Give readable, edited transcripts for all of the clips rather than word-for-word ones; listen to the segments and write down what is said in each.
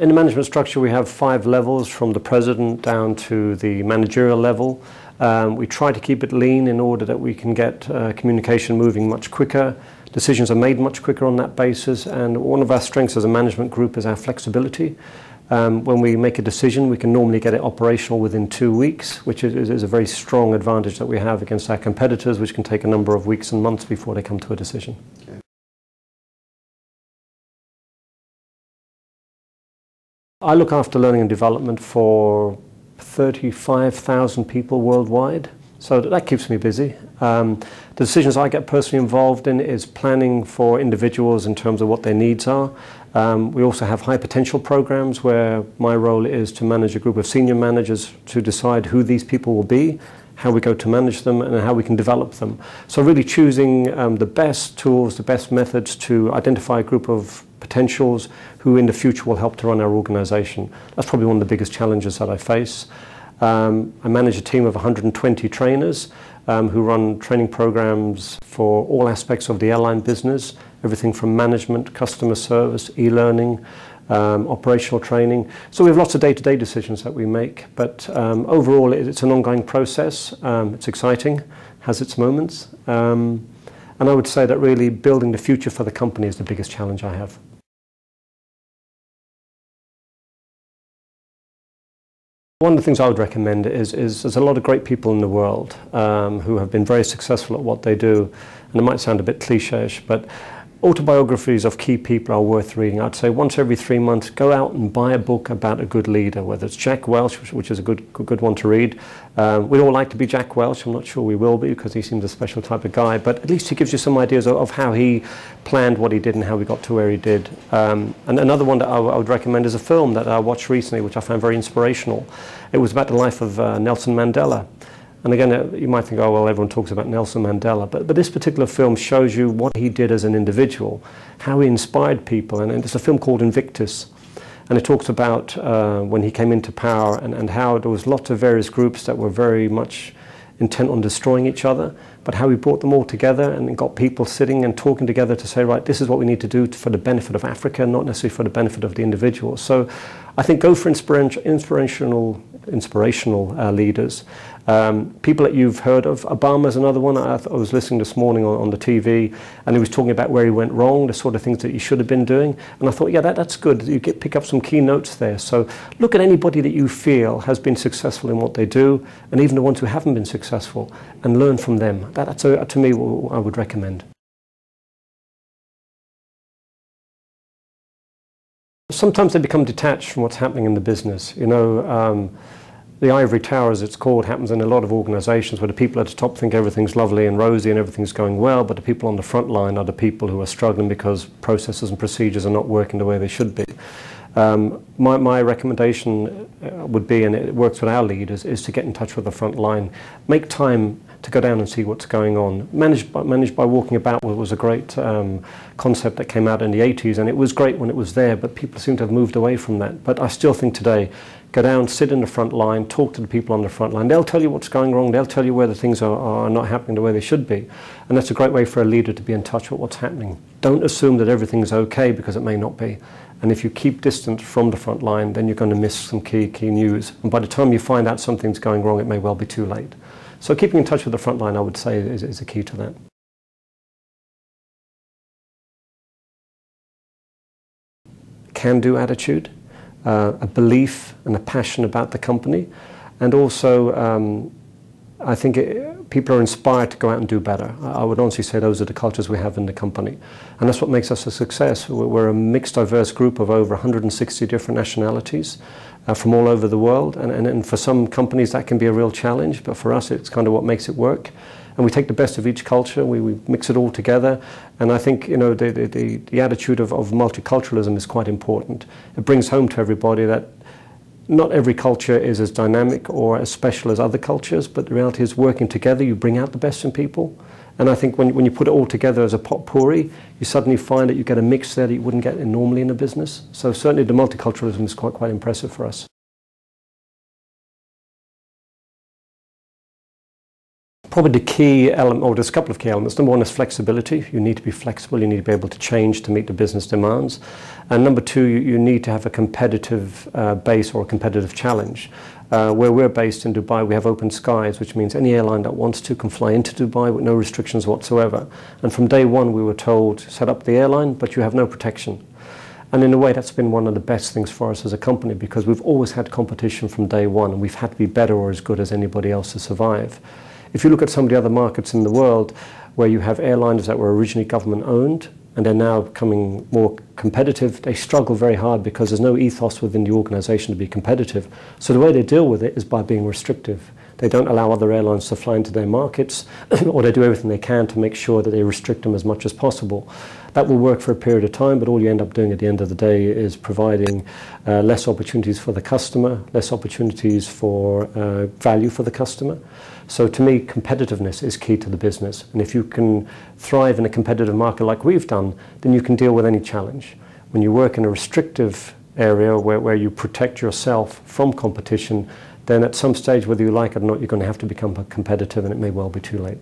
In the management structure, we have 5 levels from the president down to the managerial level. We try to keep it lean in order that we can get communication moving much quicker. Decisions are made much quicker on that basis, and one of our strengths as a management group is our flexibility. When we make a decision, we can normally get it operational within 2 weeks, which is a very strong advantage that we have against our competitors, which can take a number of weeks and months before they come to a decision. Okay. I look after learning and development for 35,000 people worldwide, so that keeps me busy. The decisions I get personally involved in is planning for individuals in terms of what their needs are. We also have high potential programs where my role is to manage a group of senior managers to decide who these people will be, how we go to manage them, and how we can develop them. So really choosing the best tools, the best methods to identify a group of potentials who in the future will help to run our organization. That's probably one of the biggest challenges that I face. I manage a team of 120 trainers who run training programs for all aspects of the airline business, everything from management, customer service, e-learning, operational training. So we have lots of day-to-day decisions that we make, but overall it's an ongoing process. It's exciting, has its moments, and I would say that really building the future for the company is the biggest challenge I have. One of the things I would recommend is there's a lot of great people in the world who have been very successful at what they do, and it might sound a bit cliche-ish, but autobiographies of key people are worth reading. I'd say once every 3 months, go out and buy a book about a good leader, whether it's Jack Welch, which is a good one to read. We'd all like to be Jack Welch. I'm not sure we will be because he seems a special type of guy, but at least he gives you some ideas of how he planned what he did and how he got to where he did. And another one that I would recommend is a film that I watched recently, which I found very inspirational. It was about the life of Nelson Mandela. And again, you might think, oh, well, everyone talks about Nelson Mandela, but this particular film shows you what he did as an individual, how he inspired people, and it's a film called Invictus. And it talks about when he came into power and how there was lots of various groups that were very much intent on destroying each other, but how he brought them all together and got people sitting and talking together to say, right, this is what we need to do for the benefit of Africa, not necessarily for the benefit of the individual. So I think go for inspirational leaders. People that you've heard of. Obama's another one. I was listening this morning on the TV, and he was talking about where he went wrong, the sort of things that he should have been doing. And I thought, yeah, that's good. You pick up some key notes there. So look at anybody that you feel has been successful in what they do, and even the ones who haven't been successful, and learn from them. That's to me what I would recommend. Sometimes they become detached from what's happening in the business. You know, the ivory tower, as it's called, happens in a lot of organizations where the people at the top think everything's lovely and rosy and everything's going well, but the people on the front line are the people who are struggling because processes and procedures are not working the way they should be. My recommendation would be, and it works with our leaders, is to get in touch with the front line. Make time to go down and see what's going on. Managed by walking about was a great concept that came out in the 80s, and it was great when it was there, but people seem to have moved away from that. But I still think today, go down, sit in the front line, talk to the people on the front line. They'll tell you what's going wrong. They'll tell you where the things are not happening the way they should be. And that's a great way for a leader to be in touch with what's happening. Don't assume that everything's okay, because it may not be. And if you keep distant from the front line, then you're going to miss some key news. And by the time you find out something's going wrong, it may well be too late. So keeping in touch with the front line, I would say, is a key to that. Can-do attitude, a belief and a passion about the company, and also I think people are inspired to go out and do better. I would honestly say those are the cultures we have in the company, and that's what makes us a success. We're a mixed, diverse group of over 160 different nationalities from all over the world, and for some companies that can be a real challenge, but for us it's kind of what makes it work. And we take the best of each culture, we mix it all together, and I think, you know, the attitude of multiculturalism is quite important. It brings home to everybody that not every culture is as dynamic or as special as other cultures, but the reality is working together, you bring out the best in people. And I think when you put it all together as a potpourri, you suddenly find that you get a mix there that you wouldn't get normally in a business. So certainly the multiculturalism is quite impressive for us. Probably the key element, or there's a couple of key elements. Number one is flexibility. You need to be flexible. You need to be able to change to meet the business demands. And number two, you need to have a competitive base or a competitive challenge. Where we're based in Dubai, we have open skies, which means any airline that wants to can fly into Dubai with no restrictions whatsoever. And from day one, we were told, set up the airline, but you have no protection. And in a way, that's been one of the best things for us as a company, because we've always had competition from day one, and we've had to be better or as good as anybody else to survive. If you look at some of the other markets in the world where you have airlines that were originally government owned and they're now becoming more competitive, they struggle very hard because there's no ethos within the organization to be competitive. So the way they deal with it is by being restrictive. They don't allow other airlines to fly into their markets, or they do everything they can to make sure that they restrict them as much as possible. That will work for a period of time, but all you end up doing at the end of the day is providing less opportunities for the customer, less opportunities for value for the customer. So to me, competitiveness is key to the business. And if you can thrive in a competitive market like we've done, then you can deal with any challenge. When you work in a restrictive area where you protect yourself from competition, then at some stage, whether you like it or not, you're going to have to become competitive, and it may well be too late.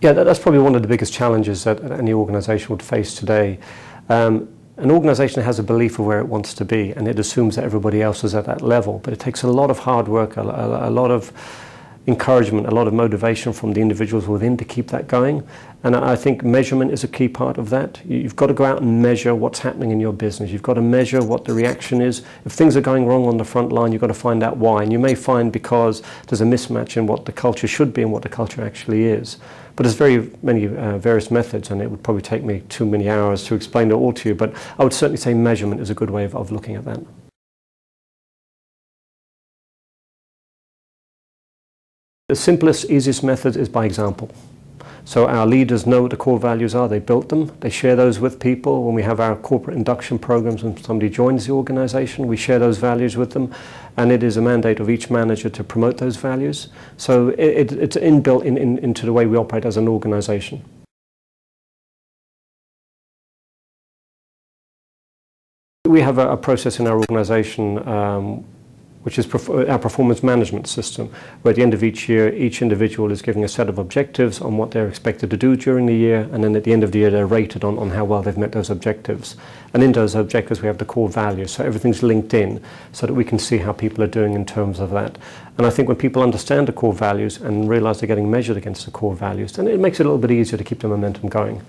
Yeah, that's probably one of the biggest challenges that any organisation would face today. An organisation has a belief of where it wants to be, and it assumes that everybody else is at that level. But it takes a lot of hard work, a lot of encouragement, a lot of motivation from the individuals within to keep that going. And I think measurement is a key part of that. You've got to go out and measure what's happening in your business. You've got to measure what the reaction is. If things are going wrong on the front line, you've got to find out why. And you may find because there's a mismatch in what the culture should be and what the culture actually is. But there's very many various methods, and it would probably take me too many hours to explain it all to you. But I would certainly say measurement is a good way of looking at that. The simplest, easiest method is by example. So our leaders know what the core values are, they built them, they share those with people. When we have our corporate induction programs, when somebody joins the organization, we share those values with them, and it is a mandate of each manager to promote those values. So it's inbuilt into the way we operate as an organization. We have a process in our organization which is our performance management system, where at the end of each year, each individual is given a set of objectives on what they're expected to do during the year, and then at the end of the year, they're rated on how well they've met those objectives. And in those objectives, we have the core values, so everything's linked in, so that we can see how people are doing in terms of that. And I think when people understand the core values and realize they're getting measured against the core values, then it makes it a little bit easier to keep the momentum going.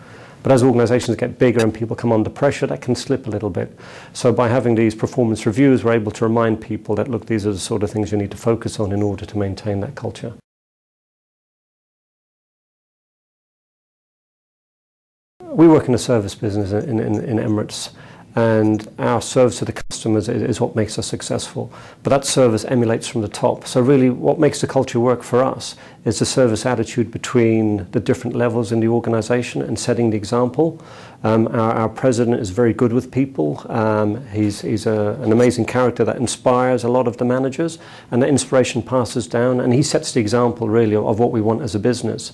But as organizations get bigger and people come under pressure, that can slip a little bit. So by having these performance reviews, we're able to remind people that, look, these are the sort of things you need to focus on in order to maintain that culture. We work in a service business in Emirates, and our service to the customers is what makes us successful. But that service emulates from the top. So really what makes the culture work for us is the service attitude between the different levels in the organization and setting the example. Our president is very good with people. He's an amazing character that inspires a lot of the managers, and that inspiration passes down, and he sets the example really of what we want as a business.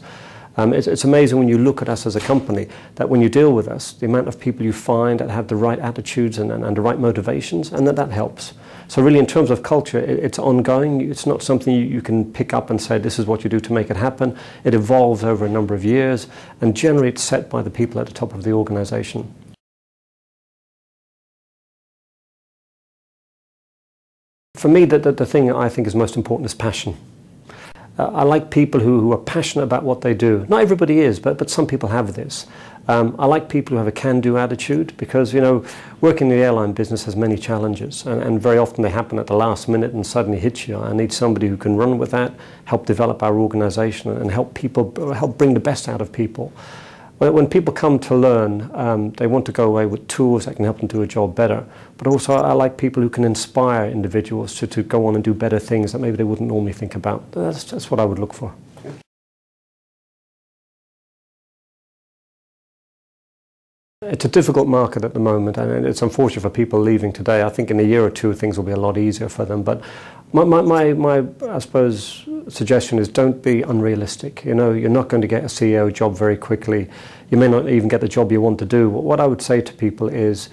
It's amazing when you look at us as a company, that when you deal with us, the amount of people you find that have the right attitudes and the right motivations, and that helps. So really in terms of culture, it's ongoing. It's not something you can pick up and say, this is what you do to make it happen. It evolves over a number of years, and generally it's set by the people at the top of the organization. For me, the thing I think is most important is passion. I like people who are passionate about what they do. Not everybody is, but some people have this. I like people who have a can-do attitude, because, you know, working in the airline business has many challenges, and very often they happen at the last minute and suddenly hit you. I need somebody who can run with that, help develop our organization, and help bring the best out of people. When people come to learn, they want to go away with tools that can help them do a job better. But also I like people who can inspire individuals to go on and do better things that maybe they wouldn't normally think about. That's what I would look for. It's a difficult market at the moment, and it's unfortunate for people leaving today. I think in a year or two things will be a lot easier for them. But my I suppose, suggestion is, don't be unrealistic. You know, you're not going to get a CEO job very quickly. You may not even get the job you want to do. What I would say to people is,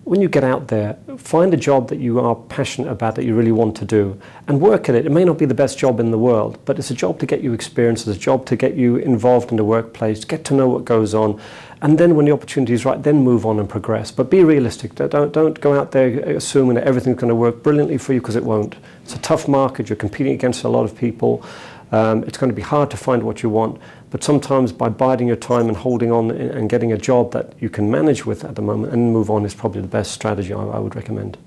when you get out there, find a job that you are passionate about, that you really want to do, and work at it. It may not be the best job in the world, but it's a job to get you experience, it's a job to get you involved in the workplace, get to know what goes on, and then when the opportunity is right, then move on and progress. But be realistic. Don't go out there assuming that everything's going to work brilliantly for you, because it won't. It's a tough market. You're competing against a lot of people. It's going to be hard to find what you want, but sometimes by biding your time and holding on and getting a job that you can manage with at the moment and move on is probably the best strategy I would recommend.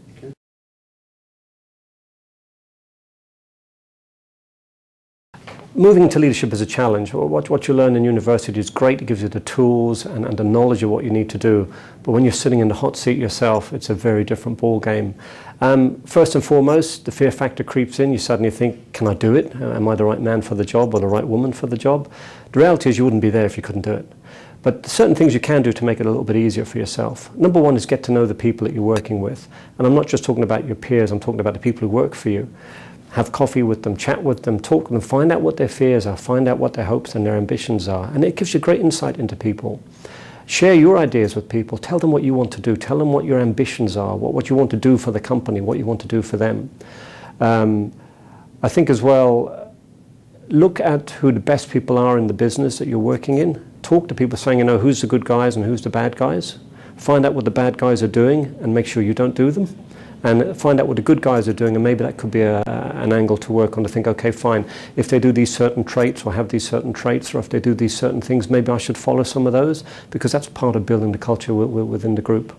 Moving into leadership is a challenge. What you learn in university is great. It gives you the tools and the knowledge of what you need to do. But when you're sitting in the hot seat yourself, it's a very different ball game. First and foremost, the fear factor creeps in. You suddenly think, can I do it? Am I the right man for the job or the right woman for the job? The reality is you wouldn't be there if you couldn't do it. But certain things you can do to make it a little bit easier for yourself. Number one is get to know the people that you're working with. And I'm not just talking about your peers, I'm talking about the people who work for you. Have coffee with them, chat with them, talk to them, find out what their fears are, find out what their hopes and their ambitions are. And it gives you great insight into people. Share your ideas with people. Tell them what you want to do. Tell them what your ambitions are, what you want to do for the company, what you want to do for them. I think as well, look at who the best people are in the business that you're working in. Talk to people saying, you know, who's the good guys and who's the bad guys. Find out what the bad guys are doing and make sure you don't do them. And find out what the good guys are doing, and maybe that could be an angle to work on, to think, okay, fine, if they do these certain traits or have these certain traits, or if they do these certain things, maybe I should follow some of those, because that's part of building the culture within the group.